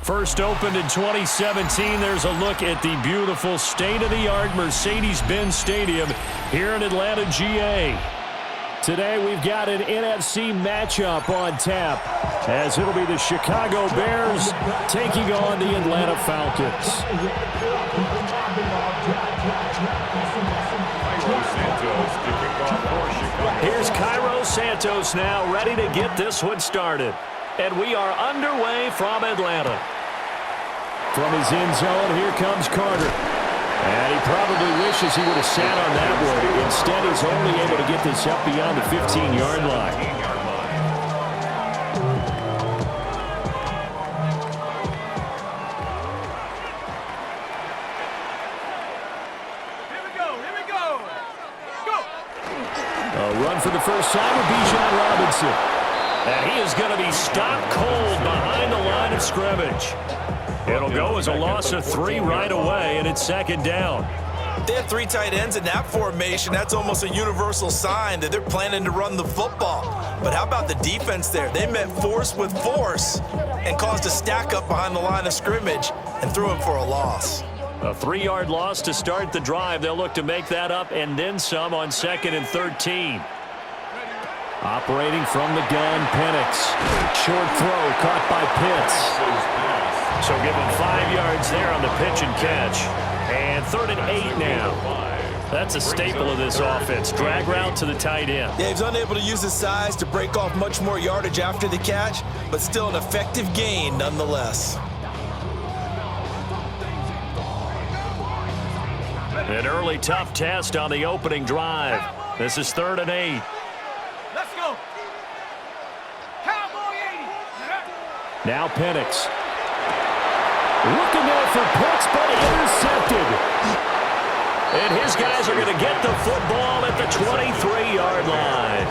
First opened in 2017, there's a look at the beautiful state-of-the-art Mercedes-Benz Stadium here in Atlanta, GA. Today we've got an NFC matchup on tap, as it'll be the Chicago Bears taking on the Atlanta Falcons. Here's Cairo Santos now, ready to get this one started. And we are underway from Atlanta. From his end zone, here comes Carter. And he probably wishes he would have sat on that one. Instead, he's only able to get this up beyond the 15-yard line. Here we go. Go! A run for the first time with Bijan Robinson. And he is going to be stopped cold behind the line of scrimmage. It'll go as a loss of 3 right away, and it's second down. They have 3 tight ends in that formation. That's almost a universal sign that they're planning to run the football. But how about the defense there? They met force with force and caused a stack up behind the line of scrimmage and threw him for a loss. A 3-yard loss to start the drive. They'll look to make that up and then some on 2nd and 13. Operating from the gun, Penix. Short throw caught by Pitts. So give him 5 yards there on the pitch and catch. And 3rd and 8 now. That's a staple of this offense. Drag route to the tight end. Yeah, he's unable to use his size to break off much more yardage after the catch, but still an effective gain nonetheless. An early tough test on the opening drive. This is 3rd and 8. Let's go. Cowboy 80. Now Penix. Looking there for Pitts, but intercepted. And his guys are going to get the football at the 23-yard line.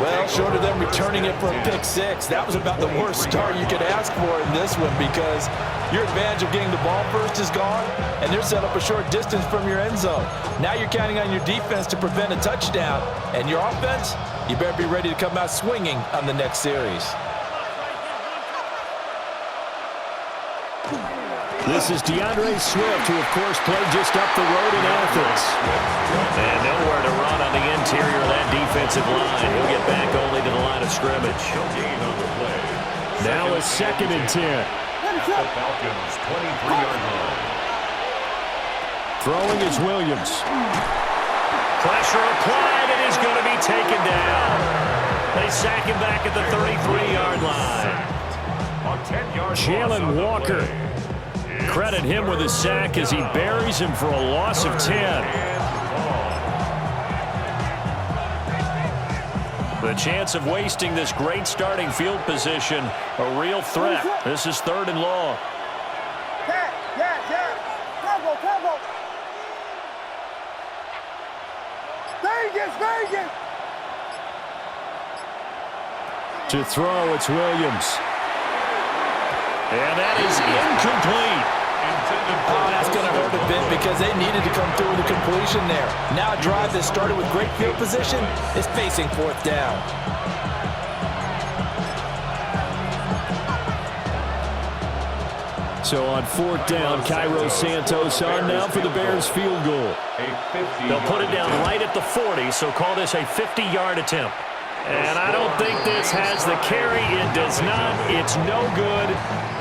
Well, short of them returning it for a pick 6, that was about the worst start you could ask for in this one, because your advantage of getting the ball first is gone, and they're set up a short distance from your end zone. Now you're counting on your defense to prevent a touchdown, and your offense, you better be ready to come out swinging on the next series. This is DeAndre Swift, who, of course, played just up the road in Athens. And nowhere to run on the interior of that defensive line. He'll get back only to the line of scrimmage. Now a 2nd and 10. Falcons 23-yard line. Throwing is Williams. Pressure applied, and he's going to be taken down. They sack him back at the 33-yard line. Jalen Walker. Credit him with a sack as he buries him for a loss of 10. The chance of wasting this great starting field position, a real threat. This is 3rd and long. Combo. Vegas. To throw, it's Williams. And that is incomplete. Oh, that's going to hurt a bit because they needed to come through with a completion there. Now a drive that started with great field position is facing 4th down. So on 4th down, Cairo Santos on now for the Bears field goal. They'll put it down right at the 40, so call this a 50-yard attempt. And I don't think this has the carry. It does not. It's no good.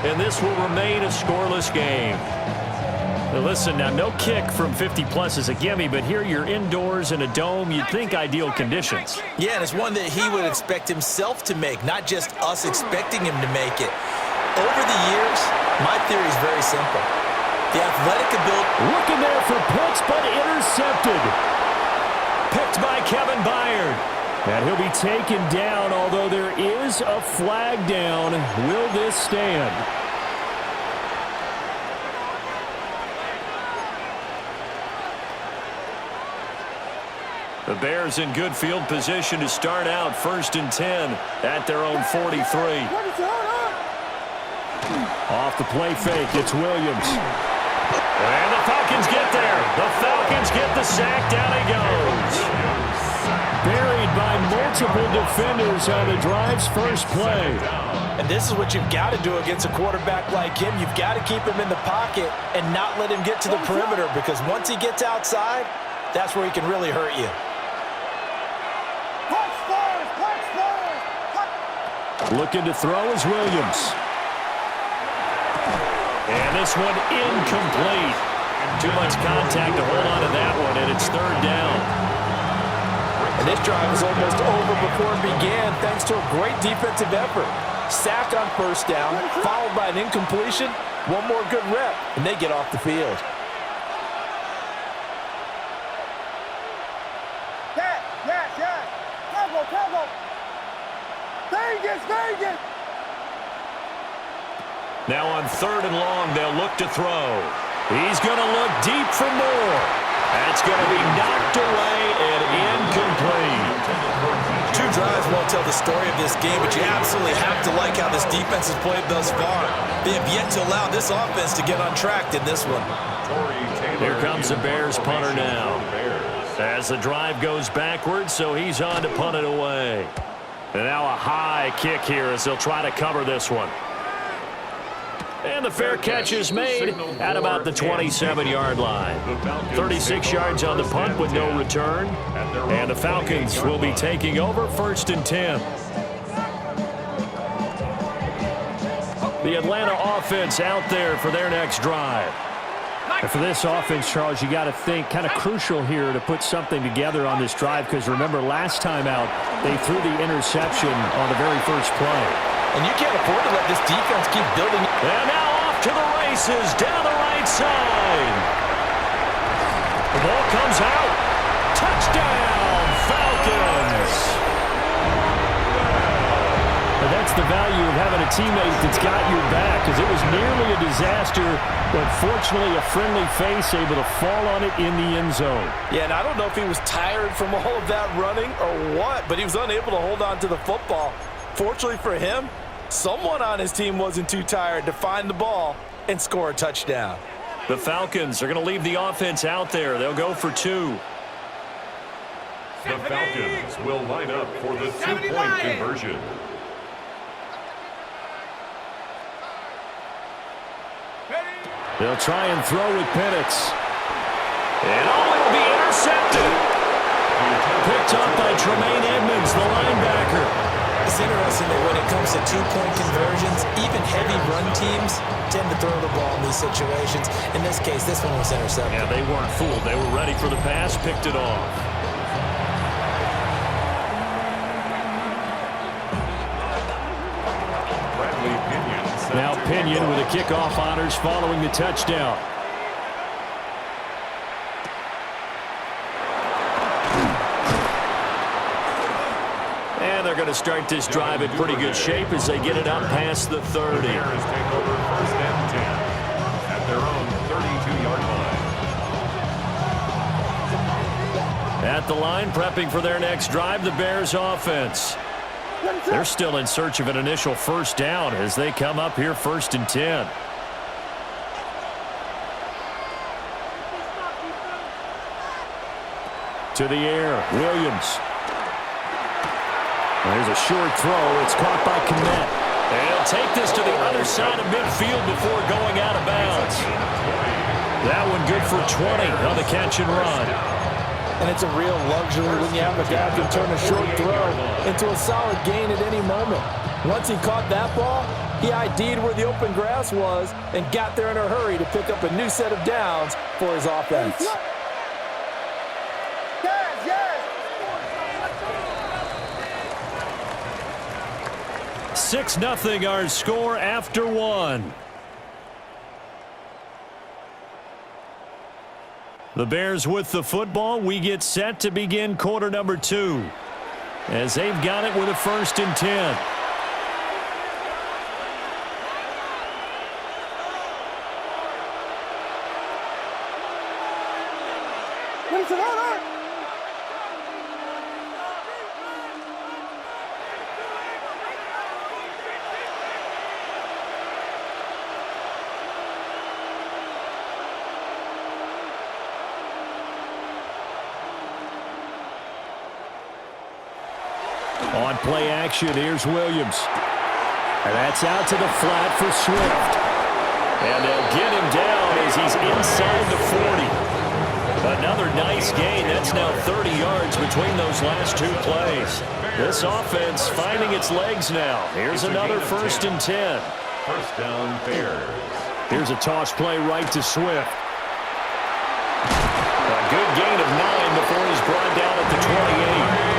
And this will remain a scoreless game. Now listen, now no kick from 50-plus is a gimme, but here you're indoors in a dome. You'd think ideal conditions. Yeah, and it's one that he would expect himself to make, not just us expecting him to make it. Over the years, my theory is very simple. The athletic ability... Looking there for Pitts, but intercepted. Picked by Kevin Byard. And he'll be taken down, although there is a flag down. Will this stand? The Bears in good field position to start out 1st and 10 at their own 43. Off the play fake, it's Williams. And the Falcons get there. The Falcons get the sack. Down he goes. Buried by multiple defenders on the drive's first play. And this is what you've got to do against a quarterback like him. You've got to keep him in the pocket and not let him get to the perimeter, because once he gets outside, that's where he can really hurt you. Looking to throw is Williams. And this one incomplete. Too much contact to hold on to that one, and it's third down. And this drive was almost over before it began, thanks to a great defensive effort. Sack on first down, followed by an incompletion. One more good rep, and they get off the field. Yes. Combo. Vegas. Now on third and long, they'll look to throw. He's going to look deep for more. That's going to be knocked away and incomplete. Two drives won't tell the story of this game, but you absolutely have to like how this defense has played thus far. They have yet to allow this offense to get untracked in this one. Here comes the Bears punter now. As the drive goes backwards, so he's on to punt it away. And now a high kick here as they'll try to cover this one. And the fair catch is made at about the 27-yard line. 36 yards on the punt with no return. And the Falcons will be taking over first and 10. The Atlanta offense out there for their next drive. And for this offense, Charles, you got to think kind of crucial here to put something together on this drive, because remember last time out they threw the interception on the very first play. And you can't afford to let this defense keep building. And now off to the races down the right side. The ball comes out. Touchdown, Falcons. And that's the value of having a teammate that's got your back, because it was nearly a disaster, but fortunately a friendly face able to fall on it in the end zone. Yeah, and I don't know if he was tired from all of that running or what, but he was unable to hold on to the football. Fortunately for him, someone on his team wasn't too tired to find the ball and score a touchdown. The Falcons are going to leave the offense out there. They'll go for two. The Falcons will line up for the two-point conversion. They'll try and throw with Penix. And it'll be intercepted. Picked up by Tremaine Edmonds, the linebacker. It's interesting that when it comes to two-point conversions, even heavy run teams tend to throw the ball in these situations. In this case, this one was intercepted. Yeah, they weren't fooled. They were ready for the pass, picked it off. Now Pinion with a kickoff honors following the touchdown. And they're going to start this drive in pretty good shape as they get it up past the 30. The Bears take over first and 10 at their own 32-yard line. At the line, prepping for their next drive, the Bears offense. They're still in search of an initial first down as they come up here first and 10. To the air, Williams. There's a short throw. It's caught by Kmet. And he'll take this to the other side of midfield before going out of bounds. That one good for 20 on the catch and run. And it's a real luxury when you have a guy who can turn a short throw into a solid gain at any moment. Once he caught that ball, he ID'd where the open grass was and got there in a hurry to pick up a new set of downs for his offense. 6-0 our score after one. The Bears with the football. We get set to begin quarter number 2 as they've got it with a first and 10. On play action, here's Williams. And that's out to the flat for Swift. And they'll get him down as he's inside the 40. Another nice gain. That's now 30 yards between those last two plays. This offense finding its legs now. Here's another 1st and 10. First down, Bears. Here's a toss play right to Swift. A good gain of 9 before he's brought down at the 28.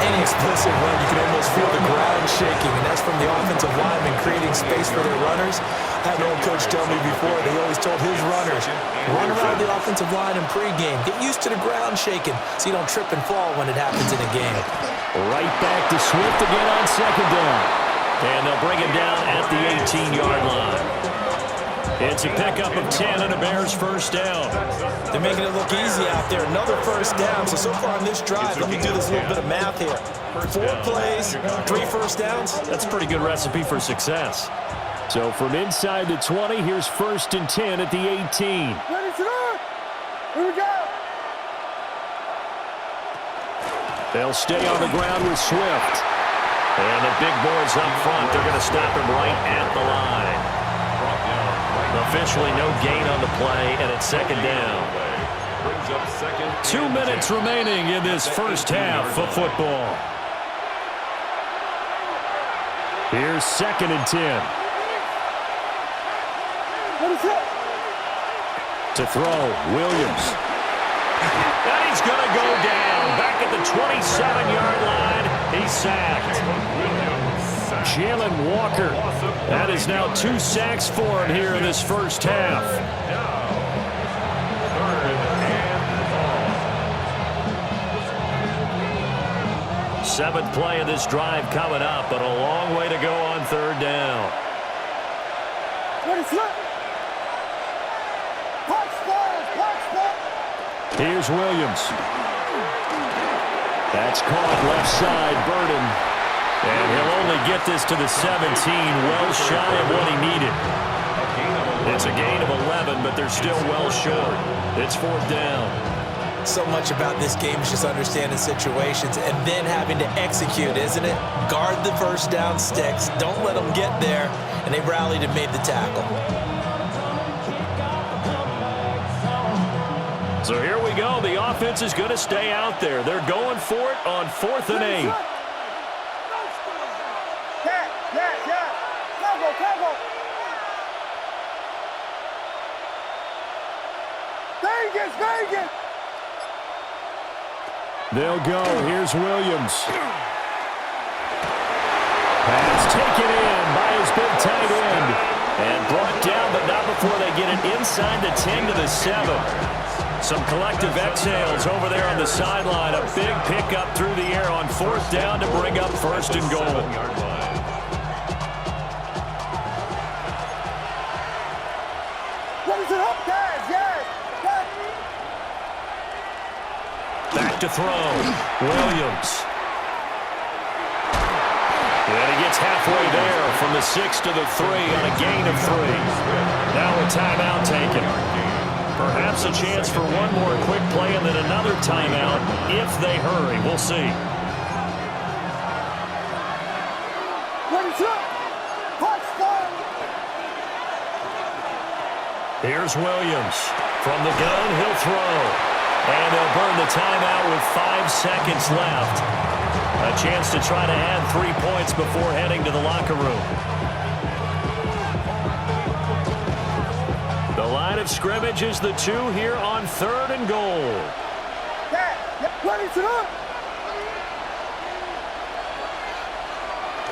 Any explicit run, you can almost feel the ground shaking, and that's from the offensive linemen creating space for their runners. I had an old coach tell me before, they always told his runners, run around the offensive line in pregame. Get used to the ground shaking so you don't trip and fall when it happens in a game. Right back to Swift again on 2nd down. And they'll bring him down at the 18-yard line. It's a pickup of 10 and a Bears 1st down. They're making it look easy out there. Another 1st down. So far on this drive, let me do this little bit of math here. 4 plays, 3 first downs. That's a pretty good recipe for success. So from inside the 20, here's 1st and 10 at the 18. Ready to run. Here we go. They'll stay on the ground with Swift. And the big boys up front, they're going to stop him right at the line. Officially no gain on the play, and it's 2nd down. 2 minutes remaining in this first half of football. Here's 2nd and 10. To throw, Williams. And he's going to go down. Back at the 27-yard line, he's sacked. Jalen Walker. That is now 2 sacks for him here in this first half. 7th play of this drive coming up, but a long way to go on 3rd down. Here's Williams. That's caught left side, Burden. And he'll only get this to the 17, well shy of what he needed. It's a gain of 11, but they're still well short. It's 4th down. So much about this game is just understanding situations and then having to execute, isn't it? Guard the first down sticks. Don't let them get there. And they rallied and made the tackle. So here we go. The offense is going to stay out there. They're going for it on 4th and 8. Vegas! They'll go. Here's Williams. Pass taken in by his big tight end. And brought down, but not before they get it inside the 10 to the 7. Some collective exhales over there on the sideline. A big pickup through the air on 4th down to bring up 1st and goal. Back to throw. Williams. And he gets halfway there from the 6 to the 3 on a gain of 3. Now a timeout taken. Perhaps a chance for one more quick play and then another timeout if they hurry. We'll see. Here's Williams. From the gun, he'll throw. And they'll burn the timeout with 5 seconds left. A chance to try to add 3 points before heading to the locker room. The line of scrimmage is the 2 here on 3rd and goal.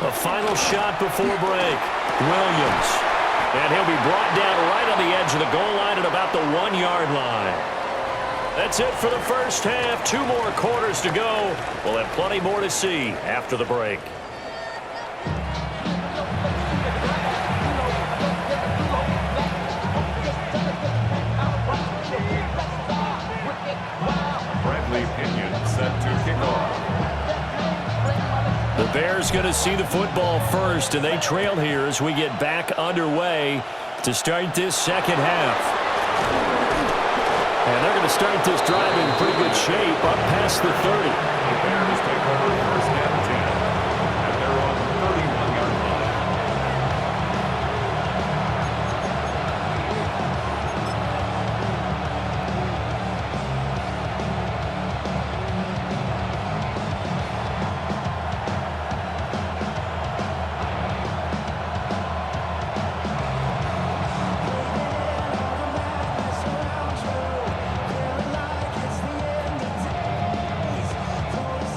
A final shot before break. Williams. And he'll be brought down right on the edge of the goal line at about the 1-yard line. That's it for the first half. 2 more quarters to go. We'll have plenty more to see after the break. Bradley Pinion set to kick off. The Bears going to see the football first, and they trail here as we get back underway to start this second half. And they're going to start this drive in pretty good shape up past the 30. The Bears take over 1st and 10. And they're on the 31-yard line.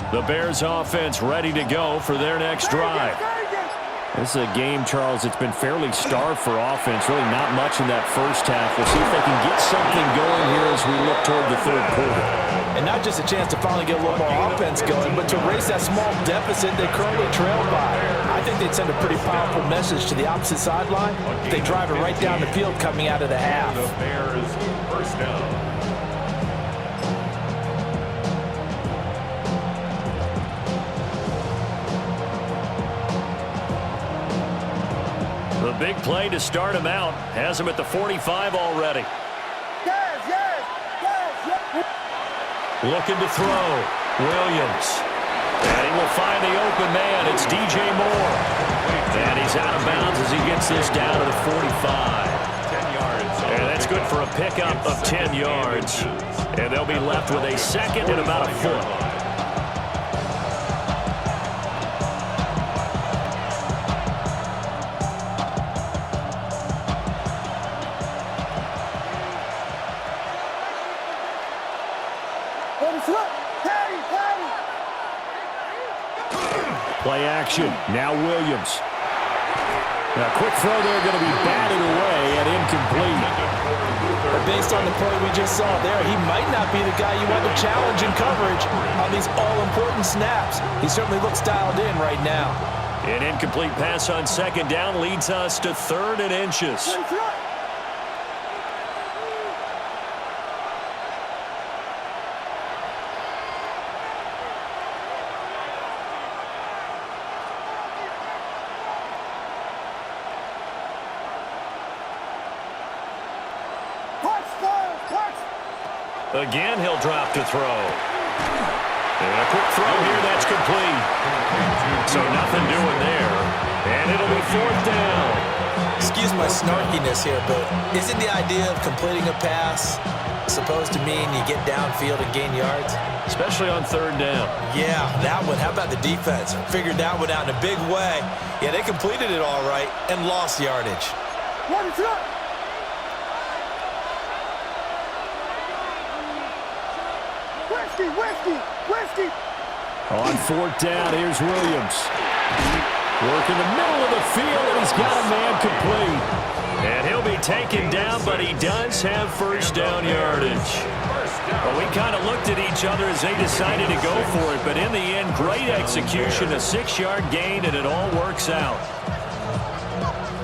The Bears offense ready to go for their next drive. This is a game, Charles, it's been fairly starved for offense. Really not much in that first half. We'll see if they can get something going here as we look toward the third quarter. And not just a chance to finally get a little more offense going, but to erase that small deficit they currently trail by. I think they'd send a pretty powerful message to the opposite sideline if they drive it right down the field coming out of the half. The Bears first down. The big play to start him out has him at the 45 already. Yes, yes, yes, yes. Looking to throw. Williams. And he will find the open man. It's DJ Moore. And he's out of bounds as he gets this down to the 45. 10 yards. And that's good for a pickup of 10 yards. And they'll be left with a second and about a foot. Play action. Now Williams. A quick throw there going to be batted away and incomplete. But based on the play we just saw there, he might not be the guy you want to challenge in coverage on these all-important snaps. He certainly looks dialed in right now. An incomplete pass on second down leads us to 3rd and inches. Again, he'll drop to throw. And a quick throw here, that's complete. So nothing doing there. And it'll be 4th down. Excuse my snarkiness here, but isn't the idea of completing a pass supposed to mean you get downfield and gain yards? Especially on 3rd down. Yeah, that one. How about the defense? Figured that one out in a big way. Yeah, they completed it all right and lost yardage. What is up? Whiskey. On 4th down, here's Williams. Work in the middle of the field, and he's got a man complete. And he'll be taken down, but he does have 1st down yardage. But we kind of looked at each other as they decided to go for it. But in the end, great execution, a 6-yard gain, and it all works out.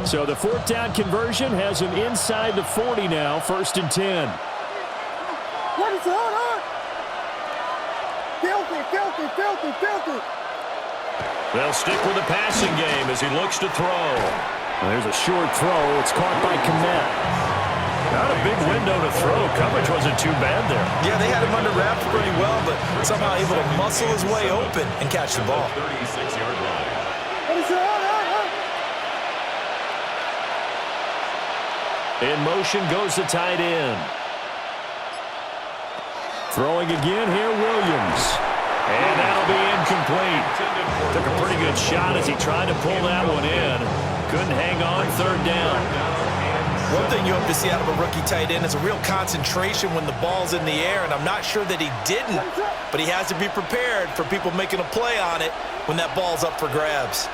So the 4th down conversion has him inside the 40 now, 1st and 10. What is on? Filthy. They'll stick with the passing game as he looks to throw. Well, there's a short throw. It's caught by Kmet. Not a big window to throw. Coverage wasn't too bad there. Yeah, they had him under wraps pretty well, but somehow able to muscle his way open and catch the ball. 36-yard line. What is on? In motion goes the tight end. Throwing again here, Williams. And that'll be incomplete. Took a pretty good shot as he tried to pull that one in. Couldn't hang on 3rd down. One thing you hope to see out of a rookie tight end is a real concentration when the ball's in the air, and I'm not sure that he didn't, but he has to be prepared for people making a play on it when that ball's up for grabs.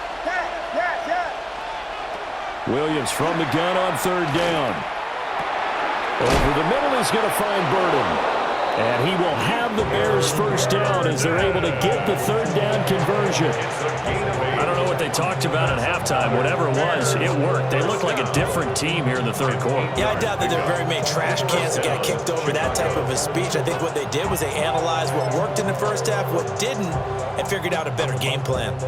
Williams from the gun on 3rd down. Over the middle, he's going to find Burden. And he will have the Bears 1st down as they're able to get the 3rd down conversion. I don't know what they talked about at halftime. Whatever it was, it worked. They look like a different team here in the 3rd quarter. Yeah, I doubt that there are very many trash cans that got kicked over that type of a speech. I think what they did was they analyzed what worked in the first half, what didn't, and figured out a better game plan.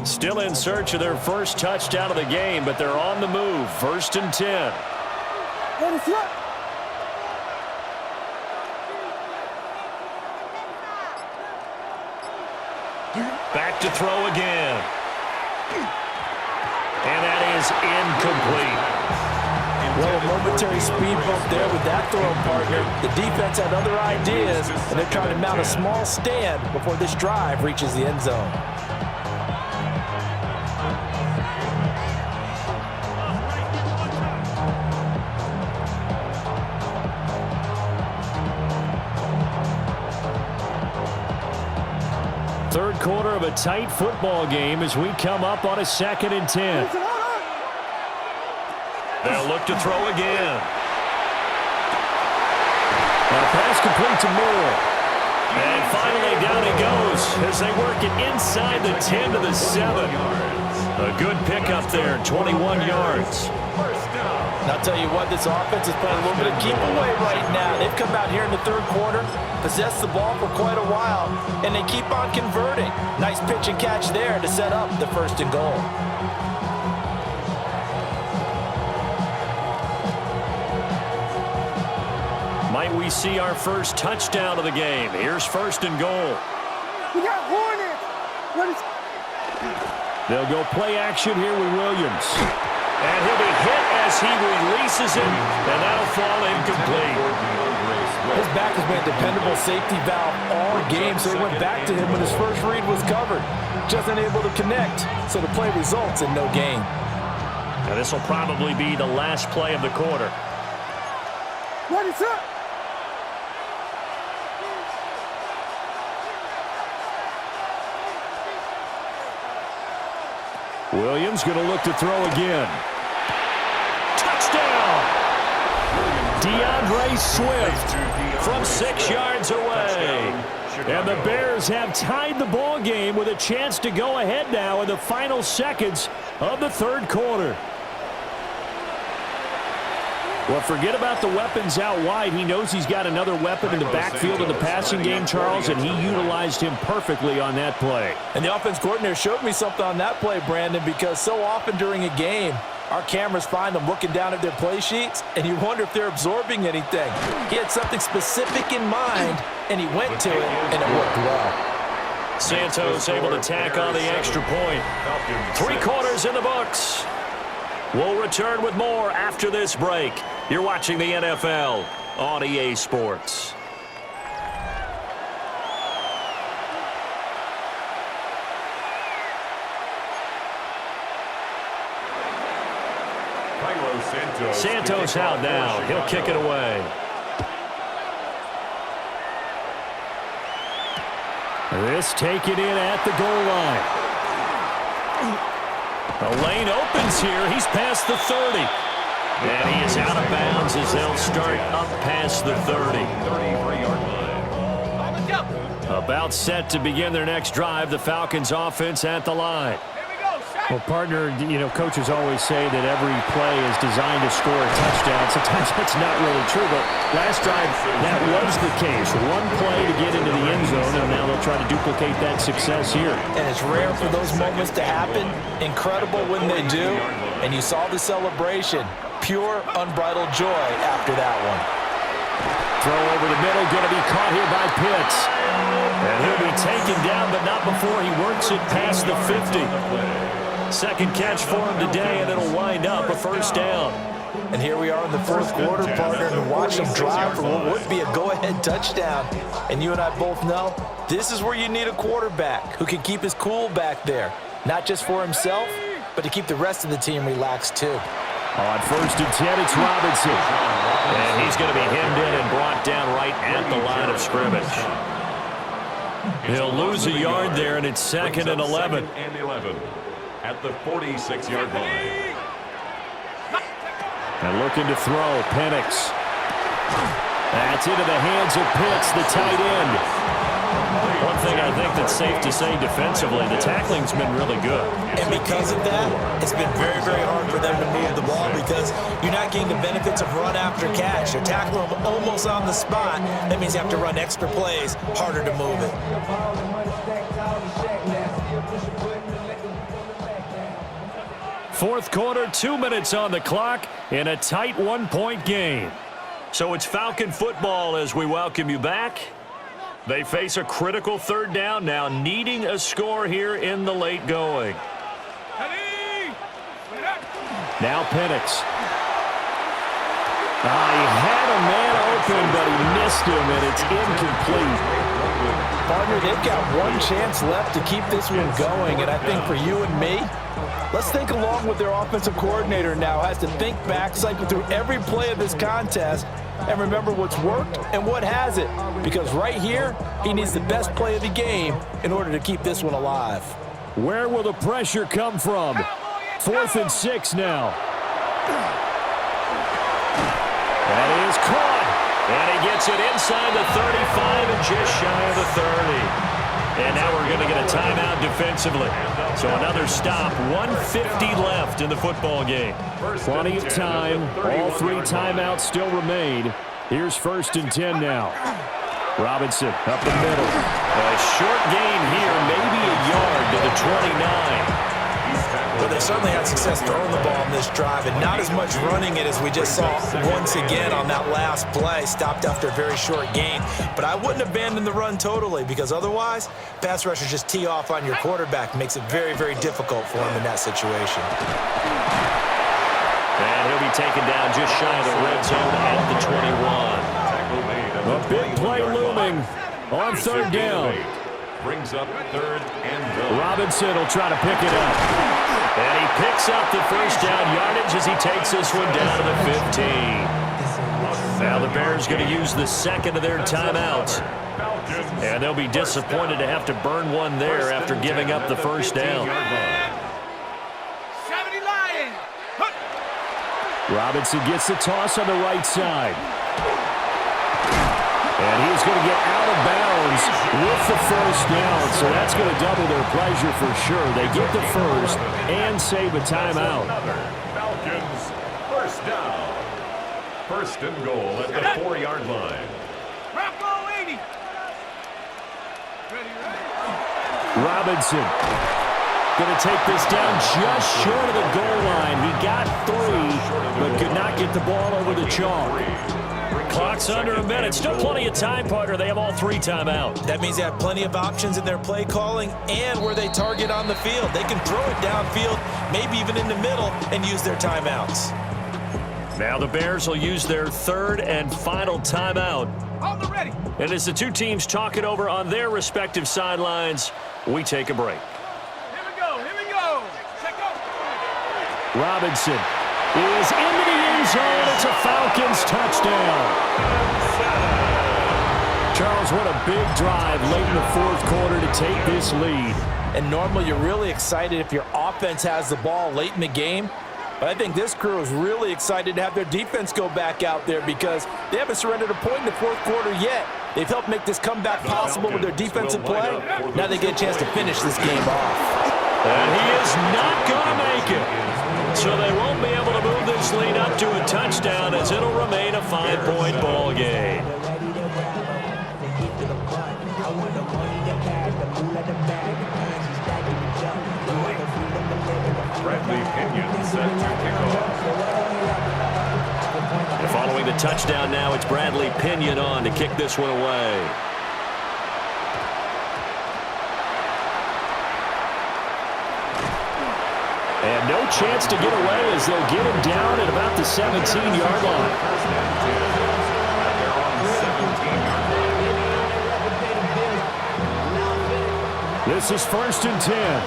Still in search of their first touchdown of the game, but they're on the move. 1st and 10. What is up? Back to throw again. And that is incomplete. Well, a momentary speed bump there with that throw partner. The defense had other ideas, and they're trying to mount a small stand before this drive reaches the end zone. Third quarter of a tight football game as we come up on a 2nd and 10. They'll look to throw again. Pass complete to Moore. And finally down he goes as they work it inside the 10 to the 7. A good pickup there, 21 yards. And I'll tell you what, this offense is playing a little bit of keep away right now. They've come out here in the third quarter, possessed the ball for quite a while, and they keep on converting. Nice pitch and catch there to set up the 1st and goal. Might we see our first touchdown of the game? Here's 1st and goal. We got Hornets. What is... They'll go play action here with Williams. And he'll be hit as he releases it, and that'll fall incomplete. His back has been a dependable safety valve all game, so he went back to him when his first read was covered. Just unable to connect, so the play results in no gain. Now this will probably be the last play of the quarter. What is up? Williams going to look to throw again. Touchdown! DeAndre Swift from 6 yards away. And the Bears have tied the ball game with a chance to go ahead now in the final seconds of the 3rd quarter. Well, forget about the weapons out wide. He knows he's got another weapon in the backfield of the passing game, Charles, and he utilized him perfectly on that play. And the offense coordinator showed me something on that play, Brandon, because so often during a game, our cameras find them looking down at their play sheets, and you wonder if they're absorbing anything. He had something specific in mind, and he went to it, and it worked well. Santos able to tack on the extra point. 3 quarters in the books. We'll return with more after this break. You're watching the NFL on EA Sports. Santos out now. He'll kick it away. This taken in at the goal line. The lane opens here. He's past the 30. And he is out of bounds as they'll start up past the 30. About set to begin their next drive. The Falcons offense at the line. Well, partner, you know, coaches always say that every play is designed to score a touchdown. Sometimes that's not really true, but last drive, that was the case. One play to get into the end zone, and now they'll try to duplicate that success here. And it's rare for those moments to happen. Incredible when they do. And you saw the celebration. Pure, unbridled joy after that one. Throw over the middle, going to be caught here by Pitts. And he'll be taken down, but not before he works it past the 50. Second catch for him today, and it'll wind up a 1st down. And here we are in the 4th quarter, partner, and watch him drive for what would be a go-ahead touchdown. And you and I both know this is where you need a quarterback who can keep his cool back there. Not just for himself, but to keep the rest of the team relaxed too. On 1st and 10, it's Robinson. And he's going to be hemmed in and brought down right at the line of scrimmage. He'll lose a yard there, and it's 2nd and 11. At the 46-yard line. And looking to throw, Penix. That's into the hands of Pitts, the tight end. One thing I think that's safe to say defensively, the tackling's been really good. And because of that, it's been very, very hard for them to move the ball because you're not getting the benefits of run after catch. You're tackling them almost on the spot. That means you have to run extra plays, harder to move it. Fourth quarter, 2 minutes on the clock in a tight 1-point game. So it's Falcon football as we welcome you back. They face a critical 3rd down now, needing a score here in the late going. Now Penix. He had a man open, but he missed him, and it's incomplete. Partner, they've got one chance left to keep this one going, and I think for you and me, let's think along with their offensive coordinator now. Has to think back, cycle through every play of this contest, and remember what's worked and what hasn't. Because right here, he needs the best play of the game in order to keep this one alive. Where will the pressure come from? 4th and 6 now. That is caught. And he gets it inside the 35 and just shy of the 30. And now we're going to get a timeout defensively. So another stop, 1:50 left in the football game. Plenty of time. All 3 timeouts still remain. Here's 1st and 10 now. Robinson up the middle. A short gain here, maybe a yard to the 29. Well, they certainly had success throwing the ball in this drive, and not as much running it as we just saw once again on that last play. Stopped after a very short gain. But I wouldn't abandon the run totally, because otherwise, pass rushers just tee off on your quarterback. Makes it very, very difficult for him in that situation. And he'll be taken down just shy of the red zone at the 21. A big play looming on 3rd down. Brings up 3rd and goal. Robinson will try to pick it up. And he picks up the 1st down yardage as he takes this one down to the 15. Now the Bears going to use the 2nd of their timeouts. And they'll be disappointed to have to burn one there after giving up the 1st down. Robinson gets the toss on the right side. And he's going to get out of bounds with the 1st down, so that's going to double their pleasure for sure. They get the 1st and save a timeout. Falcons, 1st down. 1st and goal at the 4-yard line. Robinson going to take this down just short of the goal line. He got 3, but could not get the ball over the chalk. Clock's under a minute. Still plenty of time, partner. They have all 3 timeouts. That means they have plenty of options in their play calling and where they target on the field. They can throw it downfield, maybe even in the middle, and use their timeouts. Now the Bears will use their 3rd and final timeout. Ready. And as the 2 teams talk it over on their respective sidelines, we take a break. Here we go. Check out. Robinson is into the end zone. It's a Falcons touchdown. Charles, what a big drive late in the 4th quarter to take this lead. And normally you're really excited if your offense has the ball late in the game. But I think this crew is really excited to have their defense go back out there because they haven't surrendered a point in the 4th quarter yet. They've helped make this comeback possible with their defensive play. Now they get a chance to finish this game off. And he is not going to make it. So they won't be able to move this lead up to a touchdown as it'll remain a 5-point ball game. Bradley Pinion set to kick off. And following the touchdown now, it's Bradley Pinion on to kick this one away. And no chance to get away as they'll get him down at about the 17-yard line. This is 1st and 10.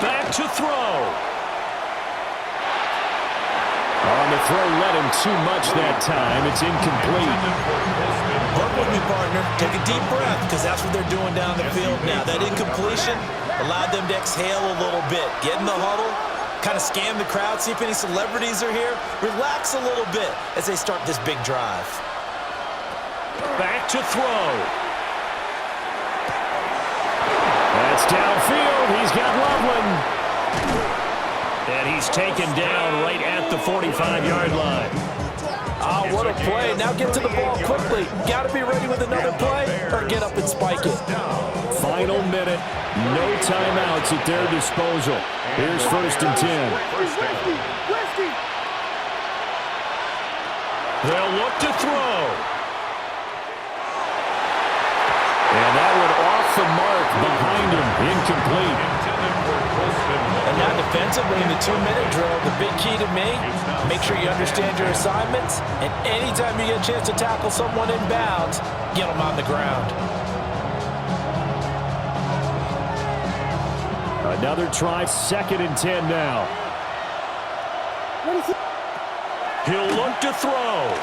Back to throw. On the throw, led him too much that time. It's incomplete. Work with me, partner. Take a deep breath because that's what they're doing down the field now. That incompletion allowed them to exhale a little bit. Get in the huddle, kind of scan the crowd, see if any celebrities are here. Relax a little bit as they start this big drive. Back to throw. That's downfield. He's got Loveland. And he's taken down right at the 45-yard line. Oh, what a play. Now get to the ball quickly. Got to be ready with another play or get up and spike it. Final minute. No timeouts at their disposal. Here's 1st and 10. They'll look to throw. off the mark, behind him, incomplete. And now defensively in the 2-minute drill, the big key to me, make sure you understand your assignments, and anytime you get a chance to tackle someone in bounds, get them on the ground. Another try, 2nd and 10 now. He'll look to throw.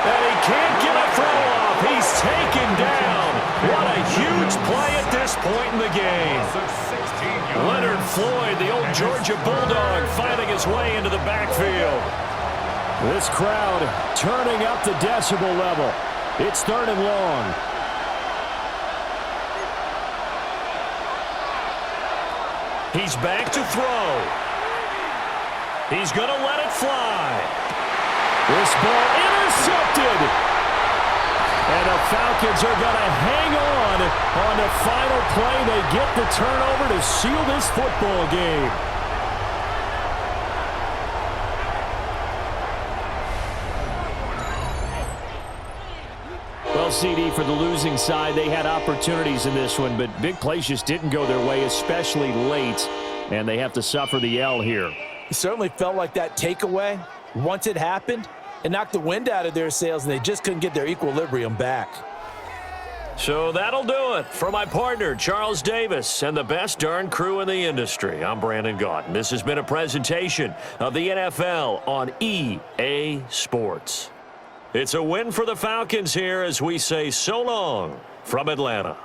And he can't get a throw off. He's taken down. What a huge play at this point in the game. Leonard Floyd, the old Georgia Bulldog, finding his way into the backfield. This crowd turning up the decibel level. It's 3rd and long. He's back to throw. He's going to let it fly. This ball intercepted. And the Falcons are going to hang on the final play. They get the turnover to seal this football game. Well, CD, for the losing side, they had opportunities in this one, but big plays just didn't go their way, especially late, and they have to suffer the L here. It certainly felt like that takeaway, once it happened, it knocked the wind out of their sails, and they just couldn't get their equilibrium back. So that'll do it for my partner, Charles Davis, and the best darn crew in the industry. I'm Brandon Gaudin. This has been a presentation of the NFL on EA Sports. It's a win for the Falcons here as we say so long from Atlanta.